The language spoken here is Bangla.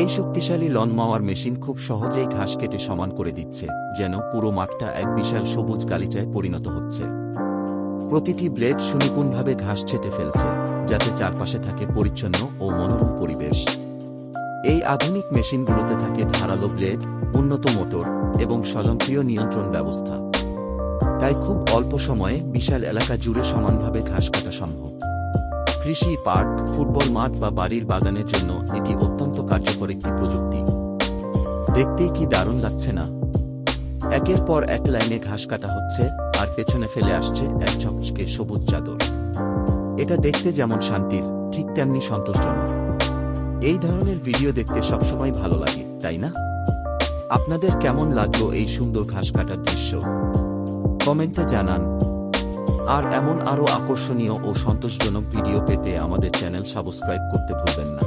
এই শক্তিশালী লন মাওয়ার মেশিন খুব সহজেই ঘাস কেটে সমান করে দিচ্ছে, যেন পুরো মাঠটা এক বিশাল সবুজ গালিচায় পরিণত হচ্ছে। প্রতিটি ব্লেড সুনিপুণভাবে ঘাস ছেঁটে ফেলছে, যাতে চারপাশে থাকে পরিচ্ছন্ন ও মনোরম পরিবেশ। এই আধুনিক মেশিনগুলোতে থাকে ধারালো ব্লেড, উন্নত মোটর এবং স্বয়ংক্রিয় নিয়ন্ত্রণ ব্যবস্থা। তাই খুব অল্প সময়ে বিশাল এলাকা জুড়ে সমানভাবে ঘাস কাটা সম্ভব। কৃষি, পার্ক, ফুটবল মাঠ বা বাড়ির বাগানের জন্য এটি অত্যন্ত কার্যকর একটি প্রযুক্তি। দেখতেই কি দারুণ লাগছে না? একের পর এক লাইনে ঘাস কাটা হচ্ছে, আর পেছনে ফেলে আসছে এক ঝকঝকে সবুজ চাদর। এটা দেখতে যেমন শান্তির, ঠিক তেমনি সন্তোষজনক। এই ধরনের ভিডিও দেখতে সবসময় ভালো লাগে, তাই না? আপনাদের কেমন লাগলো এই সুন্দর ঘাস কাটার দৃশ্য? কমেন্টে জানান। আর এমন আরও আকর্ষণীয় ও সন্তোষজনক ভিডিও পেতে আমাদের চ্যানেল সাবস্ক্রাইব করতে ভুলবেন না।